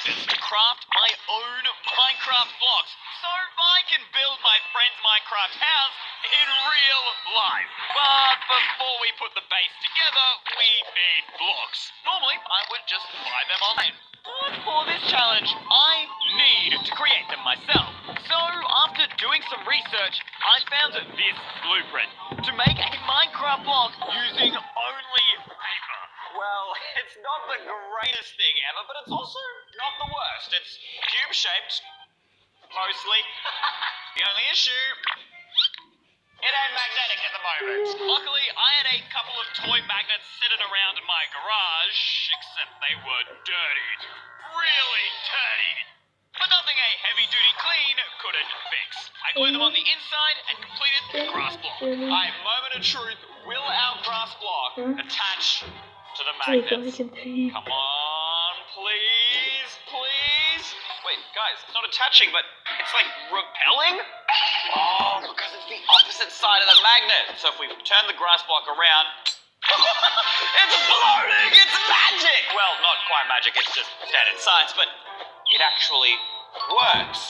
magnets to craft my own Minecraft blocks so I can build my friend's Minecraft house in real life. But before we put the base together, we need blocks. Normally, I would just buy them online. But for this challenge, I need to create them myself. So after doing some research, I found this blueprint to make a Minecraft block using only paper. Well, it's not the greatest thing ever, but it's also not the worst. It's cube-shaped, mostly. The only issue, it ain't magnetic at the moment. Luckily, I had a couple of toy magnets sitting around in my garage, except they were dirtied. Really dirtied. But nothing a heavy-duty clean couldn't fix. I glued them on the inside and completed the grass block. Moment of truth, will our grass block attach to the magnets? Come on, please, please. Wait, guys, it's not attaching, but it's like repelling? Oh, because it's the opposite side of the magnet. So if we turn the grass block around, it's floating! It's magic! Well, not quite magic, it's just standard science, but it actually works.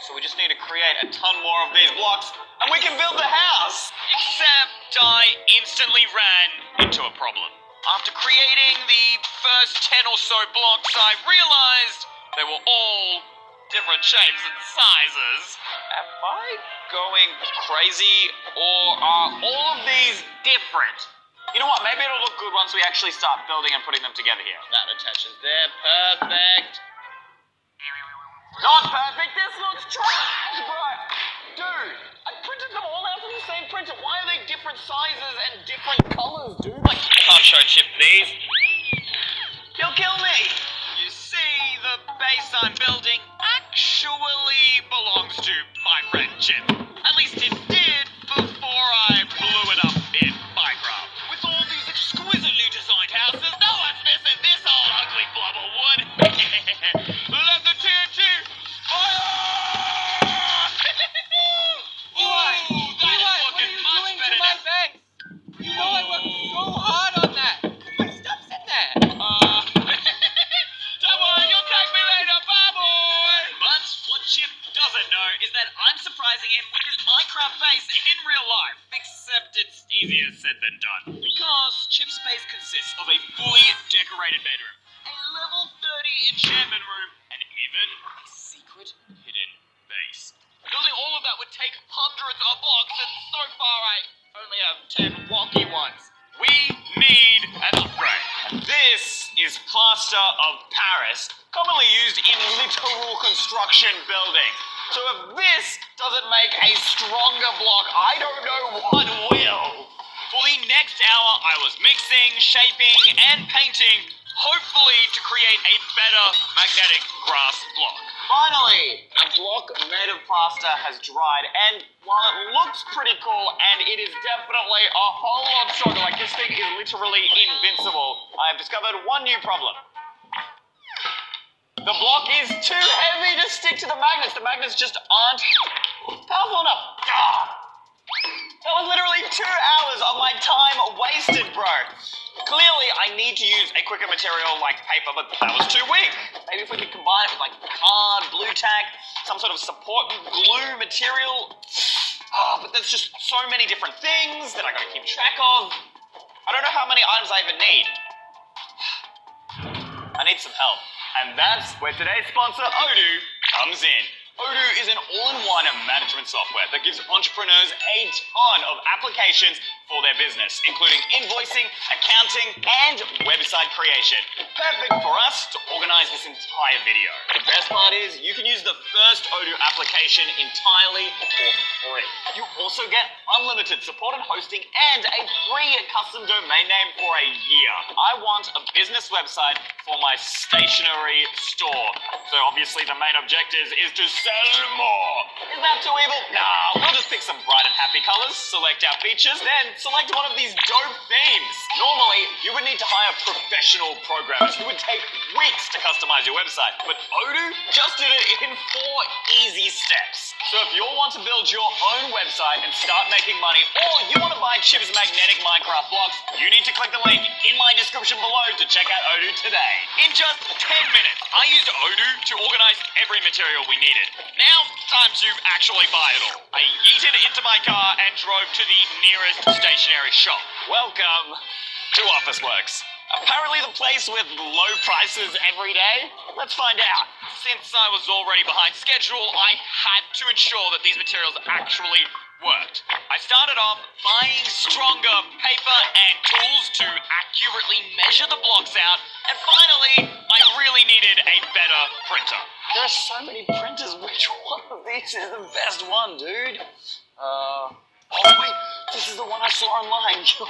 So we just need to create a ton more of these blocks, and we can build the house! Except I instantly ran into a problem. After creating the first 10 or so blocks, I realized they were all different shapes and sizes. Am I going crazy, or are all of these different? You know what, maybe it'll look good once we actually start building and putting them together here. That attaches there, perfect. Not perfect, this looks trash, bro. Dude, I printed them all out from the same printer. Why are they different sizes and different colors, dude? Like, I can't show Chip these. He'll kill me. You see, the base I'm building actually belongs to my friend Chip. At least it did before I blew it up in Minecraft. With all these exquisitely designed houses, no one's missing this old ugly blob of wood. Let the TNT fire! What are you doing to my base? You know I worked so hard on that. My stuff's in there. Don't worry, you'll thank me later, bye boy! But what Chip doesn't know is that I'm surprising him with his Minecraft base in real life. Except it's easier said than done. Because Chip's base consists of a fully decorated bedroom, a level 30 enchantment room, and even a secret hidden base. Building all of that would take hundreds of blocks, and so far I only have 10 wonky ones. We need an upgrade. This is plaster of Paris, commonly used in literal construction buildings. So if this doesn't make a stronger block, I don't know what will. For the next hour, I was mixing, shaping, and painting, hopefully to create a better magnetic grass block. Finally, a block made of plaster has dried, and while it looks pretty cool, and it is definitely a whole lot stronger, like this thing is literally invincible, I have discovered one new problem. The block is too heavy to stick to the magnets. The magnets just aren't powerful enough. That was literally 2 hours of my time wasted, bro. Clearly, I need to use a quicker material like paper, but that was too weak. Maybe if we could combine it with like card, blue tack, some sort of support glue material. But there's just so many different things that I gotta keep track of. I don't know how many items I even need. I need some help. And that's where today's sponsor, Odoo, comes in. Odoo is an all-in-one management software that gives entrepreneurs a ton of applications for their business, including invoicing, accounting, and website creation. Perfect for us to organize this entire video. The best part is you can use the first Odoo application entirely for free. You also get unlimited support and hosting and a free custom domain name for a year. I want a business website for my stationery store. So obviously the main objective is to sell more. Is that too evil? Nah, we'll just pick some bright and happy colors, select our features, then select one of these dope themes. Normally, you would need to hire professional programmers who would take weeks to customize your website, but Odoo just did it in 4 easy steps. So if you want to build your own website and start making money, or you want to buy Chip's magnetic Minecraft blocks, you need to click the link in my description below to check out Odoo today. In just 10 minutes, I used Odoo to organize every material we needed. Now, time to actually buy it all. I yeeted into my car and drove to the nearest stationery shop. Welcome to Officeworks. Apparently the place with low prices every day? Let's find out. Since I was already behind schedule, I had to ensure that these materials actually worked. I started off buying stronger paper and tools to accurately measure the blocks out, and finally, I really needed a better printer. There are so many printers, which one of these is the best one, dude? Oh wait, this is the one I saw online. Yo,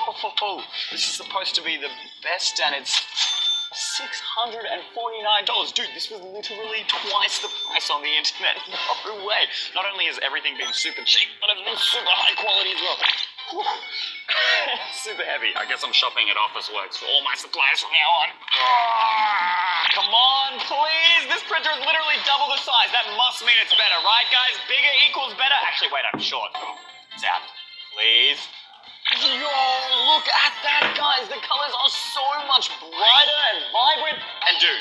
this is supposed to be the best and it's $649. Dude, this was literally twice the price on the internet. No way. Not only has everything been super cheap, but it's been super high quality as well. Super heavy. I guess I'm shopping at Officeworks for all my supplies from now on. Come on, please. This printer is literally double the size. That must mean it's better, right, guys? Bigger equals better. Actually, wait, I'm short. It's out. Please. Yo, look at that, guys. The colors are so much brighter and vibrant. And dude,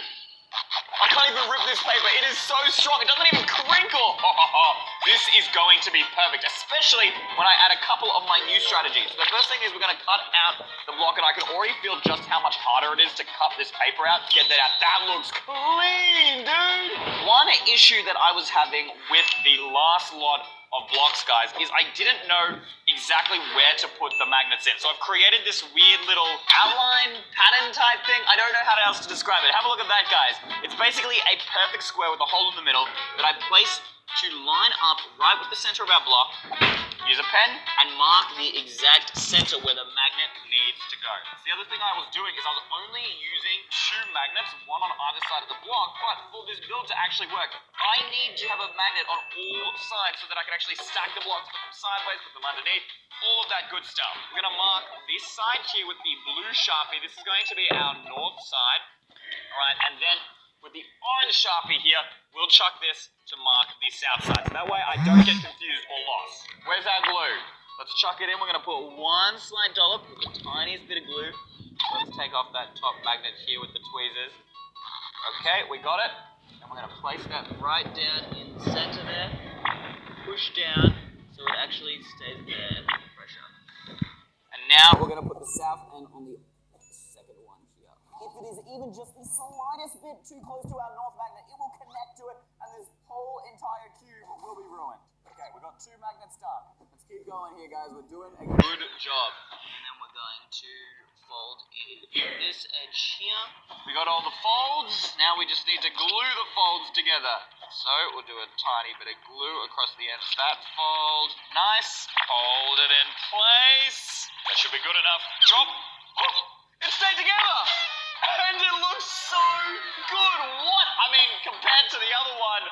I can't even rip this paper. It is so strong. It doesn't even crinkle. This is going to be perfect, especially when I add a couple of my new strategies. The first thing is we're going to cut out the block, and I can already feel just how much harder it is to cut this paper out. Get that out. That looks clean, dude. One issue that I was having with the last lot of blocks, guys, is I didn't know exactly where to put the magnets in. So I've created this weird little outline pattern type thing. I don't know how else to describe it. Have a look at that, guys. It's basically a perfect square with a hole in the middle that I place to line up right with the center of our block. Use a pen and mark the exact center where the magnet needs to go. The other thing I was doing is I was only using 2 magnets, one on either side of the block, but for this build to actually work, I need to have a magnet on all sides so that I can actually stack the blocks, put them sideways, put them underneath, all of that good stuff. We're going to mark this side here with the blue Sharpie. This is going to be our north side. Alright, and then with the orange Sharpie here, we'll chuck this to mark the south side. So that way I don't get confused or lost. Where's our glue? Let's chuck it in. We're going to put 1 slight dollop with the tiniest bit of glue. Let's take off that top magnet here with the tweezers. Okay, we got it. And we're going to place that right down in the center there. Push down so it actually stays there. Pressure. And now we're going to put the south end on the second one here. If it is even just the slightest bit too close to our north magnet, it will connect to it and this whole entire cube will be ruined. Okay, we've got 2 magnets done. Let's keep going here, guys. We're doing a good job. And then we're going to fold in this edge here. We got all the folds. Now we just need to glue the folds together. So we'll do a tiny bit of glue across the ends of that fold. Nice. Hold it in place. That should be good enough. Drop. Hook. It stayed together. And it looks so good. What? I mean, compared to the other one.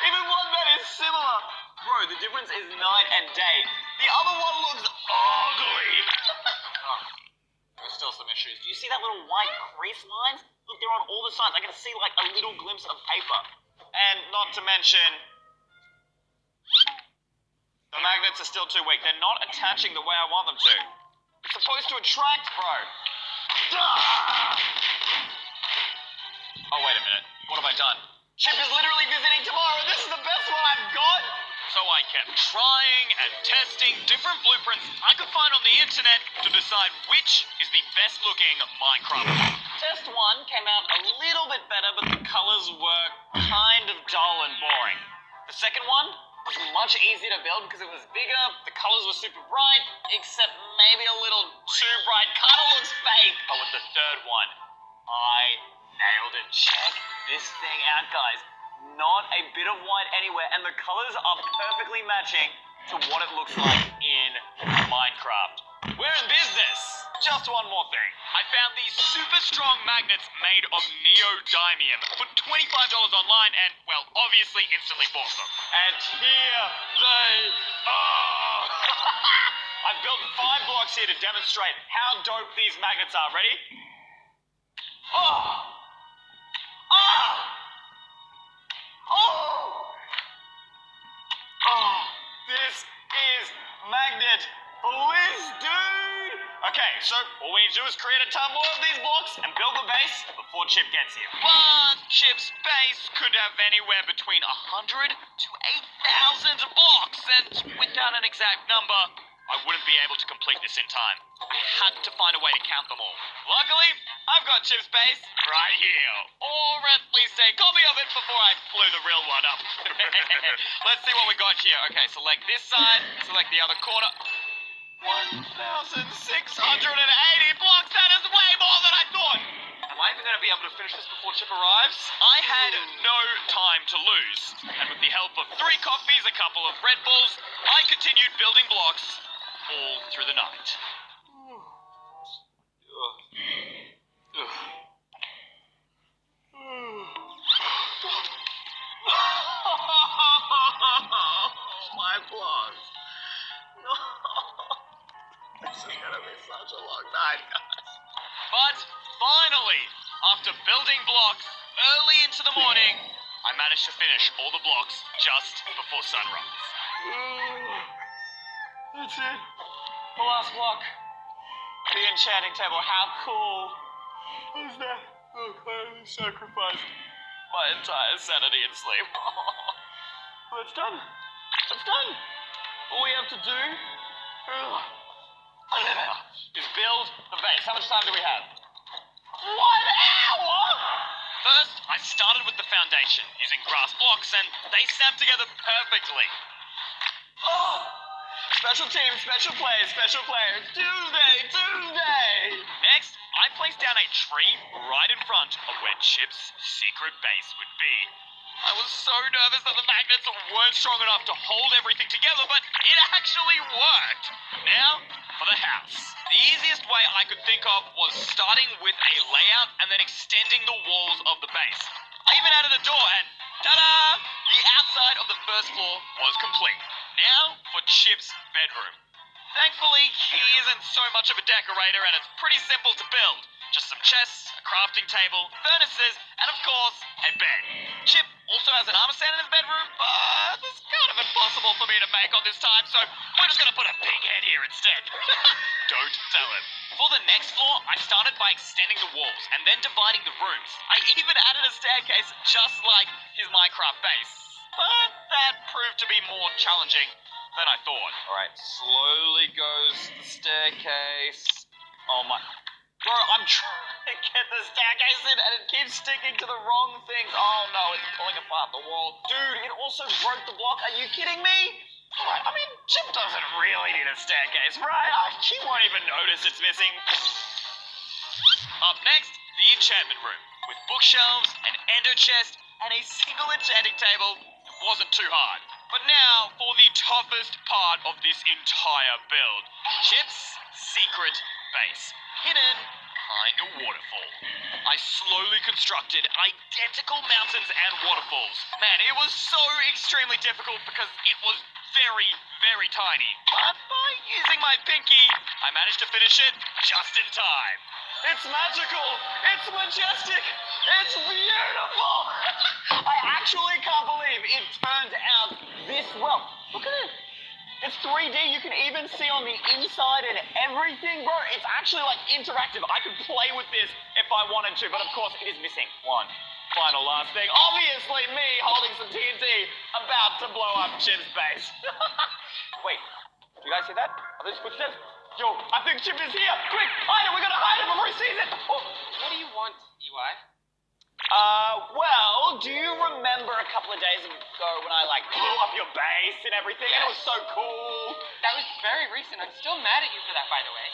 Even one that is similar. Bro, the difference is night and day. The other one looks ugly. There's still some issues. Do you see that little white crease lines? Look, they're on all the sides. I can see like a little glimpse of paper. And not to mention, the magnets are still too weak. They're not attaching the way I want them to. It's supposed to attract, bro. Oh, wait a minute. What have I done? Chip is literally visiting tomorrow. This is the best one I've got. So I kept trying and testing different blueprints I could find on the internet to decide which is the best looking Minecraft block. Test 1 came out a little bit better, but the colors were kind of dull and boring. The second one was much easier to build because it was bigger, the colors were super bright, except maybe a little too bright. Kind of looks fake. But with the third one, I nailed it. Check this thing out, guys. Not a bit of white anywhere, and the colors are perfectly matching to what it looks like in Minecraft. We're in business. Just one more thing. I found these super strong magnets made of neodymium for $25 online and, well, obviously instantly bought them. And here they are. I I've built 5 blocks here to demonstrate how dope these magnets are. Ready? Oh! Ah! Oh! Oh! This is magnet bliss, dude! Okay, so all we need to do is create a ton more of these blocks and build the base before Chip gets here. But Chip's base could have anywhere between 100 to 8,000 blocks, and without an exact number, I wouldn't be able to complete this in time. I had to find a way to count them all. Luckily, I've got Chip's base right here. Or at least a copy of it before I blew the real one up. Let's see what we got here. Okay, select this side, select the other corner. 1,680 blocks. That is way more than I thought. Am I even going to be able to finish this before Chip arrives? I had no time to lose. And with the help of 3 coffees, a couple of Red Bulls, I continued building blocks all through the night. My blocks. This is gonna be such a long night, guys. But finally, after building blocks early into the morning, I managed to finish all the blocks just before sunrise. That's it. The last block. The enchanting table. How cool is that? Look, I only sacrificed my entire sanity and sleep. Well, it's done. It's done. All we have to do is build the base. How much time do we have? 1 hour! First, I started with the foundation using grass blocks, and they snapped together perfectly. Oh! Special team, special players, special players. Tuesday! Next, I placed down a tree right in front of where Chip's secret base would be. I was so nervous that the magnets weren't strong enough to hold everything together, but it actually worked. Now, for the house. The easiest way I could think of was starting with a layout and then extending the walls of the base. I even added a door and, ta-da! The outside of the first floor was complete. Now for Chip's bedroom. Thankfully, he isn't so much of a decorator and it's pretty simple to build. Just some chests, a crafting table, furnaces, and of course, a bed. Chip also has an armor stand in his bedroom, but it's kind of impossible for me to make on this time, so we're just gonna put a big head here instead. Don't tell him. For the next floor, I started by extending the walls and then dividing the rooms. I even added a staircase just like his Minecraft base. But that proved to be more challenging than I thought. Alright, slowly goes the staircase. Oh my... Bro, I'm trying to get the staircase in and it keeps sticking to the wrong things. Oh no, it's pulling apart the wall. Dude, it also broke the block. Are you kidding me? Alright, I mean, Chip doesn't really need a staircase, right? He won't even notice it's missing. Up next, the enchantment room. With bookshelves, an ender chest, and a single enchanting table. It wasn't too hard. But now, for the toughest part of this entire build. Chip's secret base. Hidden behind a waterfall. I slowly constructed identical mountains and waterfalls. Man, it was so extremely difficult because it was very, very tiny. But by using my pinky, I managed to finish it just in time. It's magical! It's majestic! It's beautiful! I actually can't believe it turned out this well. Look at it! It's 3D, you can even see on the inside and everything, bro. It's actually like interactive. I could play with this if I wanted to, but of course it is missing one final last thing. Obviously me holding some TNT about to blow up Chip's base. Wait, do you guys see that? Are those footsteps? Yo, I think Chip is here. Quick, hide it, we gotta hide it before he sees it. Oh. What do you want, EY? Well, do you remember a couple of days ago when I, blew up your base and everything? Yes. And it was so cool. That was very recent. I'm still mad at you for that, by the way.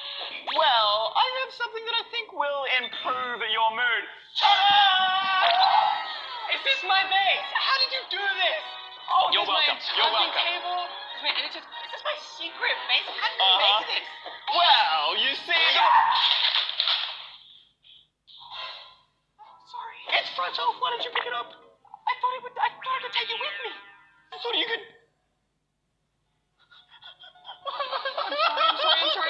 Well, I have something that I think will improve your mood. Ta-da! Is this my base? How did you do this? Oh, You're welcome. You're welcome. Table. Is this my secret base? How did you make this? Well, you see... It's fragile. Why did you pick it up? I thought I could take it with me. I thought you could... I'm sorry. frames